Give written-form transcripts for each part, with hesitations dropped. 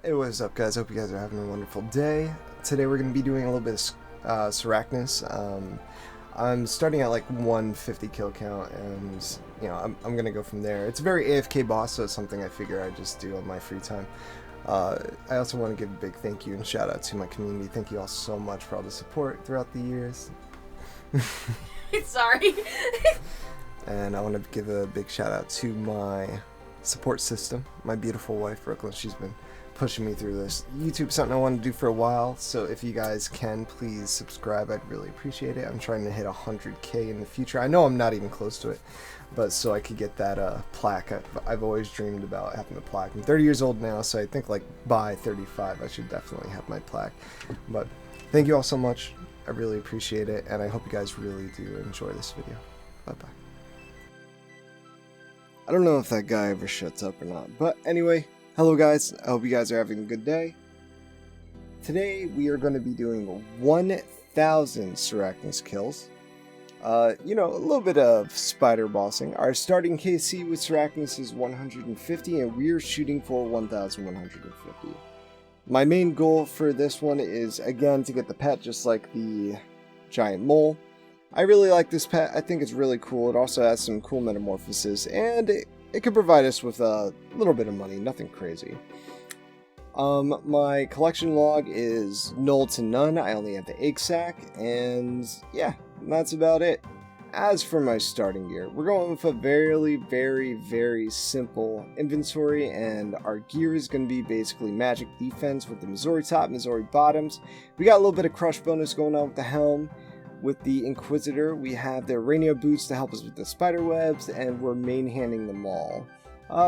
Hey, what is up, guys? Hope you guys are having a wonderful day. Today we're going to be doing a little bit of Sarachnis. I'm starting at like 150 kill count, and I'm going to go from there. It's a very AFK boss, so it's something I figure I just do on my free time. I also want to give a big thank you and shout out to my community. Thank you all so much for all the support throughout the years. Sorry. And I want to give a big shout out to my support system, my beautiful wife Brooklyn. She's been pushing me through this. YouTube's something I want to do for a while, so if you guys can, please subscribe. I'd really appreciate it. I'm trying to hit 100k in the future. I know I'm not even close to it, but so I could get that plaque. I've always dreamed about having the plaque. I'm 30 years old now, so I think like by 35 I should definitely have my plaque. But thank you all so much. I really appreciate it, and I hope you guys really do enjoy this video. Bye-bye. I don't know if that guy ever shuts up or not, but anyway, hello guys, I hope you guys are having a good day. Today we are going to be doing 1,000 Sarachnis kills. A little bit of spider bossing. Our starting KC with Sarachnis is 150, and we're shooting for 1,150. My main goal for this one is, again, to get the pet just like the giant mole. I really like this pet. I think it's really cool. It also has some cool metamorphoses, and it could provide us with a little bit of money, nothing crazy. My collection log is null to none. I only have the egg sack, and yeah, that's about it. As for my starting gear, we're going with a very simple inventory, and our gear is going to be basically magic defense with the Missouri top, Missouri bottoms. We got a little bit of crush bonus going on with the helm. With the Inquisitor, we have the Urania boots to help us with the spider webs, and we're main-handing them all.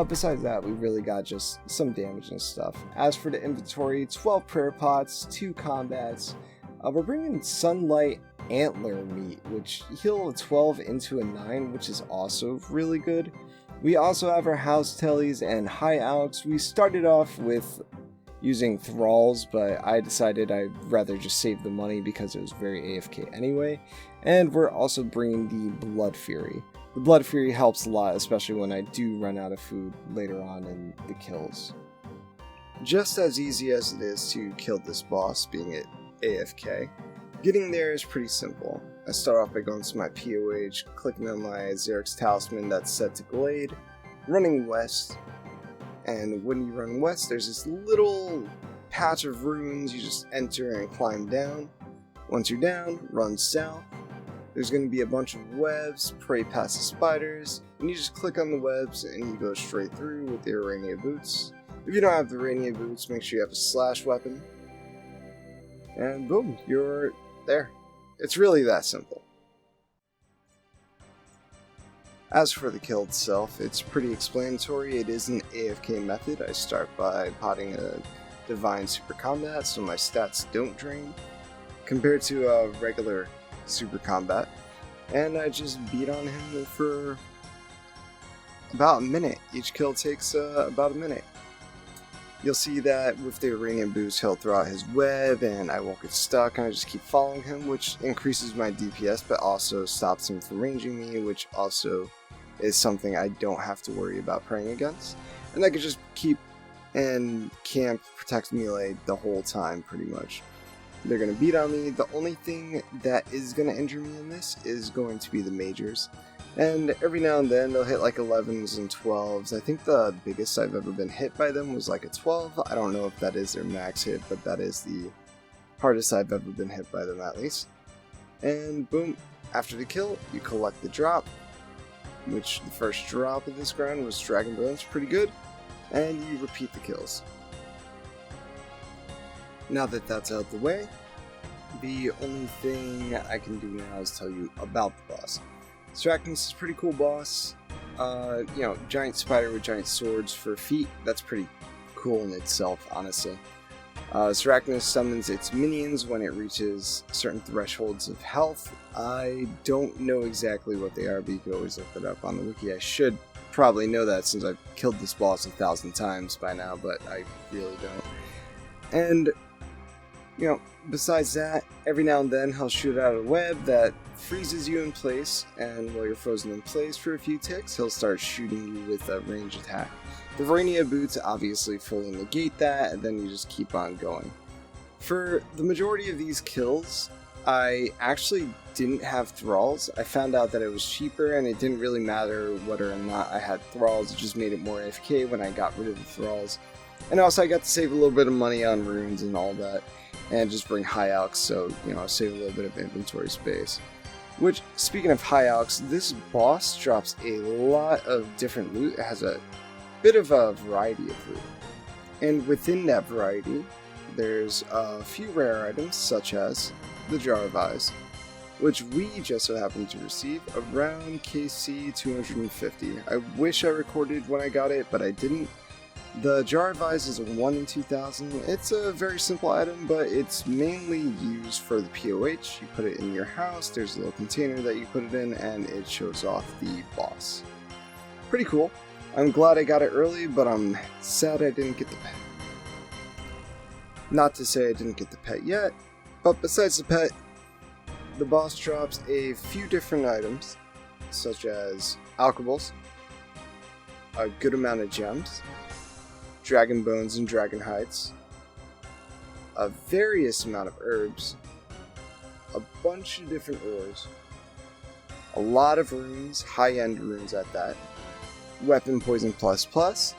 Besides that, we really got just some damage and stuff. As for the inventory, 12 prayer pots, 2 combats. We're bringing Sunlight Antler meat, which heal a 12 into a 9, which is also really good. We also have our house tellies and high alks. We started off with using thralls, but I decided I'd rather just save the money because it was very AFK anyway. And we're also bringing the Blood Fury. The Blood Fury helps a lot, especially when I do run out of food later on in the kills. Just as easy as it is to kill this boss, being it AFK, getting there is pretty simple. I start off by going to my POH, clicking on my Xerix Talisman that's set to Glade, running west. And when you run west, there's this little patch of ruins. You just enter and climb down. Once you're down, run south. There's going to be a bunch of webs, pray past the spiders, and you just click on the webs and you go straight through with the Urania boots. If you don't have the Urania boots, make sure you have a slash weapon. And boom, you're there. It's really that simple. As for the kill itself, it's pretty explanatory. It is an AFK method. I start by potting a divine super combat so my stats don't drain compared to a regular super combat, and I just beat on him for about a minute. Each kill takes about a minute. You'll see that with the Uranian boost, he'll throw out his web and I won't get stuck, and I just keep following him, which increases my DPS but also stops him from ranging me, which also is something I don't have to worry about praying against. And I could just keep and camp, protect melee the whole time pretty much. They're going to beat on me. The only thing that is going to injure me in this is going to be the majors. And every now and then they'll hit like 11s and 12s. I think the biggest I've ever been hit by them was like a 12. I don't know if that is their max hit, but that is the hardest I've ever been hit by them at least. And boom, after the kill, you collect the drop, which the first drop of this ground was Dragon Bones, pretty good, and you repeat the kills. Now that that's out of the way, the only thing I can do now is tell you about the boss. Sarachnis is a pretty cool boss. Giant spider with giant swords for feet. That's pretty cool in itself, honestly. Sarachnis summons its minions when it reaches certain thresholds of health. I don't know exactly what they are, but you can always look that up on the wiki. I should probably know that since I've killed this boss 1,000 times by now, but I really don't. And besides that, every now and then he'll shoot out a web that freezes you in place, and while you're frozen in place for a few ticks, he'll start shooting you with a range attack. The Verania boots obviously fully negate that, and then you just keep on going. For the majority of these kills, I actually didn't have thralls. I found out that it was cheaper, and it didn't really matter whether or not I had thralls. It just made it more AFK when I got rid of the thralls. And also I got to save a little bit of money on runes and all that, and just bring high alchs, so, save a little bit of inventory space. Which, speaking of high alchs, this boss drops a lot of different loot. It has a bit of a variety of loot. And within that variety, there's a few rare items, such as the Jar of Eyes, which we just so happened to receive around KC 250. I wish I recorded when I got it, but I didn't. The Jar of Eyes is a 1 in 2000. It's a very simple item, but it's mainly used for the POH. You put it in your house, there's a little container that you put it in, and it shows off the boss. Pretty cool. I'm glad I got it early, but I'm sad I didn't get the pet. Not to say I didn't get the pet yet, but besides the pet, the boss drops a few different items, such as alchables, a good amount of gems, dragon bones and dragon hides, a various amount of herbs, a bunch of different ores, a lot of runes, high-end runes at that, weapon poison plus.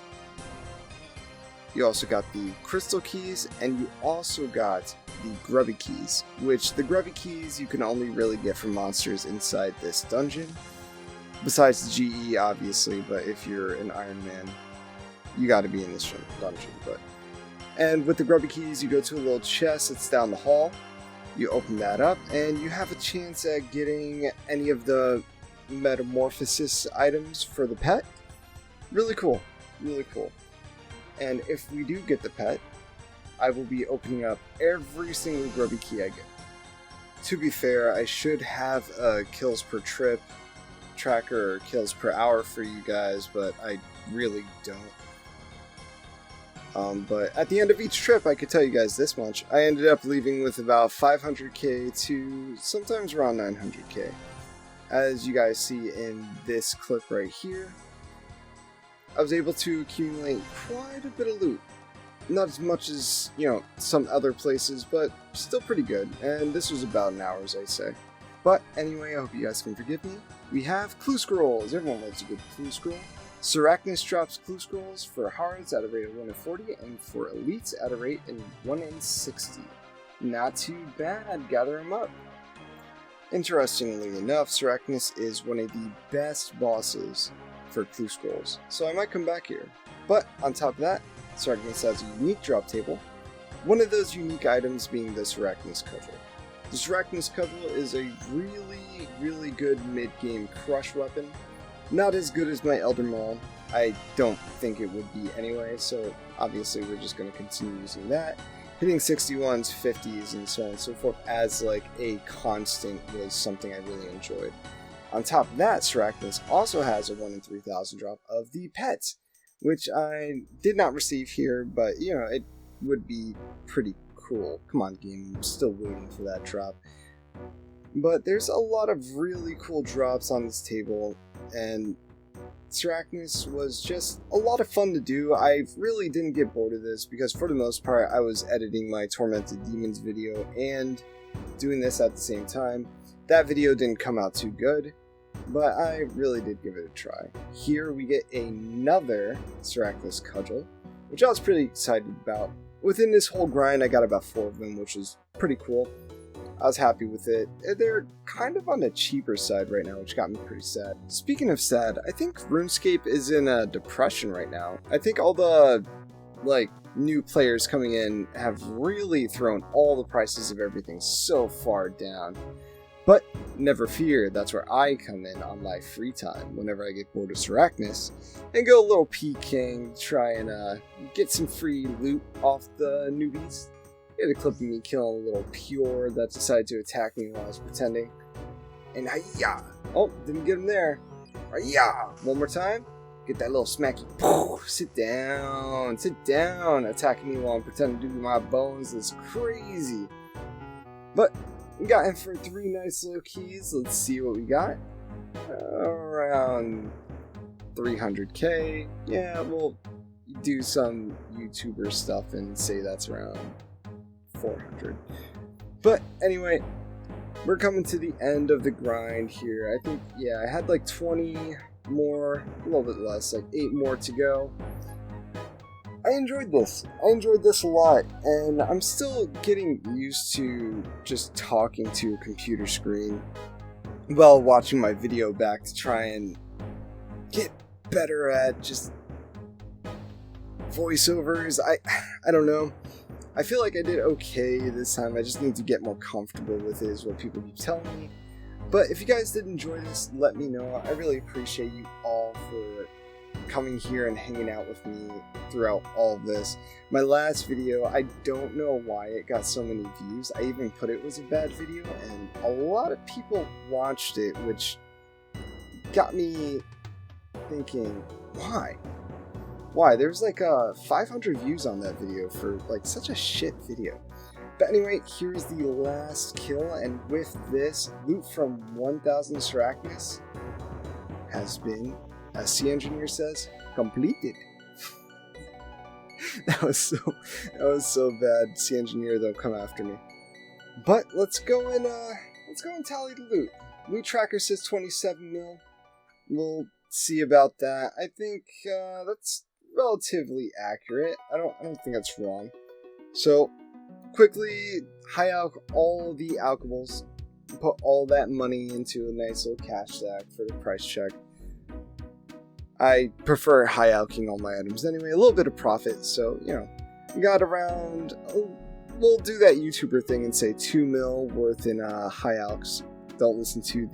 You also got the crystal keys, and you also got the grubby keys, which the grubby keys you can only really get from monsters inside this dungeon, besides the GE obviously, but if you're an Iron Man, you gotta be in this dungeon. And with the grubby keys, you go to a little chest that's down the hall, you open that up, and you have a chance at getting any of the metamorphosis items for the pet. Really cool, really cool. And if we do get the pet, I will be opening up every single grubby key I get. To be fair, I should have a kills per trip tracker or kills per hour for you guys, but I really don't. But at the end of each trip, I could tell you guys this much. I ended up leaving with about 500k to sometimes around 900k. As you guys see in this clip right here, I was able to accumulate quite a bit of loot. Not as much as, some other places, but still pretty good. And this was about an hour, as I say. But anyway, I hope you guys can forgive me. We have clue scrolls. Everyone loves a good clue scroll. Sarachnis drops clue scrolls for Hards at a rate of 1 in 40, and for Elites at a rate of 1 in 60. Not too bad, gather them up. Interestingly enough, Sarachnis is one of the best bosses for clue scrolls, so I might come back here. But on top of that, Sarachnis has a unique drop table, one of those unique items being the Sarachnis Cudgel. The Sarachnis Cudgel is a really good mid-game crush weapon. Not as good as my Elder Maul. I don't think it would be anyway, so obviously we're just going to continue using that. Hitting 61s, 50s, and so on and so forth as like a constant was something I really enjoyed. On top of that, Sarachnis also has a 1 in 3000 drop of the pet, which I did not receive here, but it would be pretty cool. Come on, game, I'm still waiting for that drop. But there's a lot of really cool drops on this table, and Sarachnis was just a lot of fun to do. I really didn't get bored of this because for the most part I was editing my Tormented Demons video and doing this at the same time. That video didn't come out too good, but I really did give it a try. Here we get another Sarachnis Cudgel, which I was pretty excited about. Within this whole grind I got about 4 of them, which was pretty cool. I was happy with it. They're kind of on the cheaper side right now, which got me pretty sad. Speaking of sad, I think RuneScape is in a depression right now. I think all the, new players coming in have really thrown all the prices of everything so far down. But never fear, that's where I come in on my free time whenever I get bored of Sarachnis and go a little peeking, try and get some free loot off the newbies. Get a clip of me killing a little pure that decided to attack me while I was pretending. And hi-ya! Oh, didn't get him there. Hi-ya! One more time. Get that little smacky. Sit down. Sit down. Attacking me while I'm pretending to do my bones is crazy. But we got him for 3 nice little keys. Let's see what we got. Around 300k. Yeah, we'll do some YouTuber stuff and say that's around 400. But anyway, we're coming to the end of the grind here. I think, yeah, I had like 20 more, a little bit less, like 8 more to go. I enjoyed this. I enjoyed this a lot, and I'm still getting used to just talking to a computer screen while watching my video back to try and get better at just voiceovers. I don't know. I feel like I did okay this time. I just need to get more comfortable with it, is what people keep telling me. But if you guys did enjoy this, let me know. I really appreciate you all for coming here and hanging out with me throughout all of this. My last video, I don't know why it got so many views. I even put it was a bad video, and a lot of people watched it, which got me thinking, why? There was like 500 views on that video for like such a shit video. But anyway, here's the last kill, and with this, loot from 1000 Sarachnis has been, as Sea Engineer says, completed. that was so bad. Sea Engineer, they'll come after me. But let's go and tally the loot. Loot tracker says 27 mil. We'll see about that. I think that's relatively accurate. I don't think that's wrong. So quickly high alch all the alchemables, put all that money into a nice little cash stack for the price check. I prefer high alching all my items anyway, a little bit of profit, so you know, we got around, we'll do that YouTuber thing and say 2 mil worth in high alchs. Don't listen to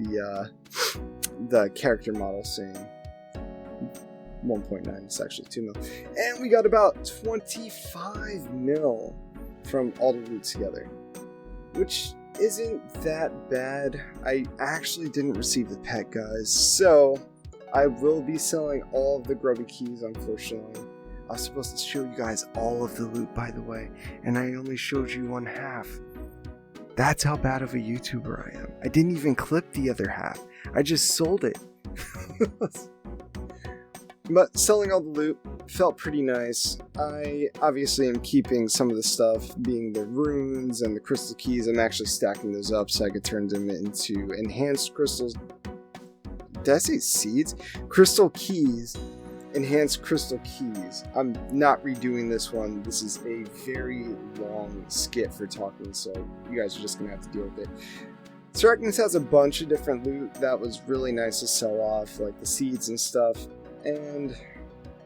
the character model saying 1.9, it's actually 2 mil. And we got about 25 mil from all the loot together, which isn't that bad. I actually didn't receive the pet, guys, so I will be selling all of the grubby keys, unfortunately. I was supposed to show you guys all of the loot, by the way, and I only showed you one half. That's how bad of a YouTuber I am. I didn't even clip the other half. I just sold it. But selling all the loot felt pretty nice. I obviously am keeping some of the stuff, being the runes and the crystal keys. I'm actually stacking those up so I could turn them into enhanced crystals. Did I say seeds? Crystal keys. Enhanced crystal keys. I'm not redoing this one. This is a very long skit for talking, so you guys are just going to have to deal with it. Sarachnis has a bunch of different loot that was really nice to sell off, like the seeds and stuff. And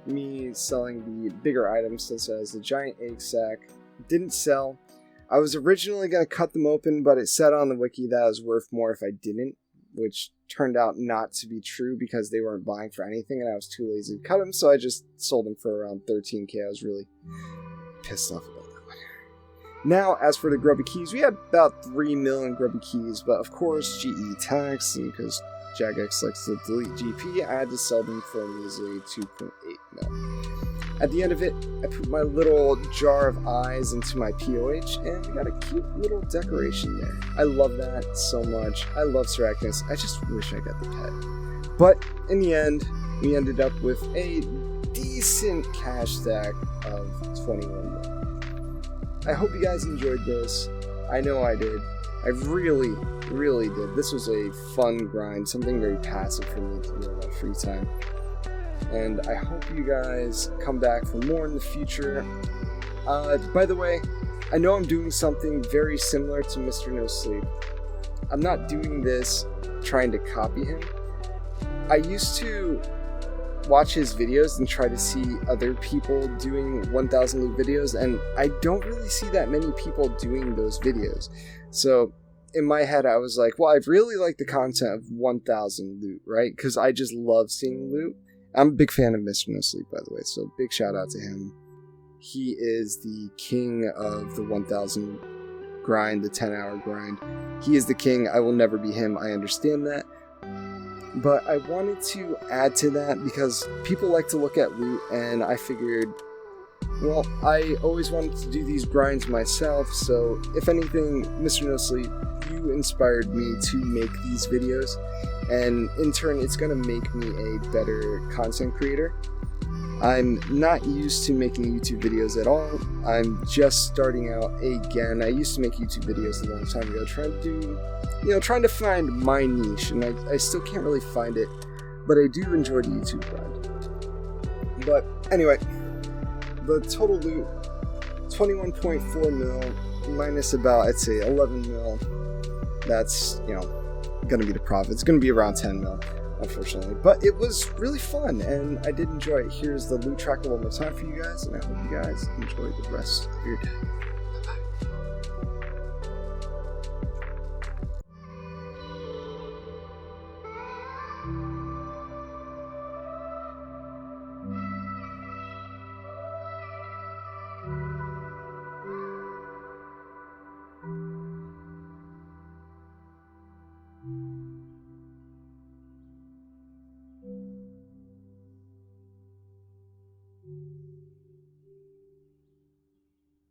me selling the bigger items such as the giant egg sack didn't sell. I was originally going to cut them open, but it said on the wiki that it was worth more if I didn't, which turned out not to be true because they weren't buying for anything and I was too lazy to cut them, so I just sold them for around 13k. I was really pissed off about that one. Now, as for the grubby keys, we had about 3 million grubby keys, but of course GE tax, and because Jagex likes to delete GP, I had to sell them for a measly 2.8 mil. At the end of it, I put my little jar of eyes into my POH, and we got a cute little decoration there. I love that so much. I love Sarachnis. I just wish I got the pet. But in the end, we ended up with a decent cash stack of 21 mil. I hope you guys enjoyed this. I know I did. I really did. This was a fun grind, something very passive for me to do in my free time. And I hope you guys come back for more in the future. By the way, I know I'm doing something very similar to Mr. No Sleep. I'm not doing this trying to copy him. I used to watch his videos and try to see other people doing 1000 loot videos, and I don't really see that many people doing those videos. So in my head I was like, well, I really like the content of 1000 loot, right? Because I just love seeing loot. I'm a big fan of Mr. No Sleep, by the way, so big shout out to him. He is the king of the 1000 grind, the 10-hour grind. He is the king. I will never be him. I understand that. But I wanted to add to that because people like to look at loot, and I figured, well, I always wanted to do these grinds myself, so if anything, Mr. No Sleep, you inspired me to make these videos, and in turn, it's going to make me a better content creator. I'm not used to making YouTube videos at all. I'm just starting out again. I used to make YouTube videos a long time ago, trying to find my niche, and I still can't really find it, but I do enjoy the YouTube grind. But anyway, the total loot, 21.4 mil, minus about, I'd say, 11 mil. That's, gonna be the profit. It's gonna be around 10 mil. Unfortunately, but it was really fun and I did enjoy it. Here's the loot tracker one more time for you guys, and I hope you guys enjoy the rest of your day.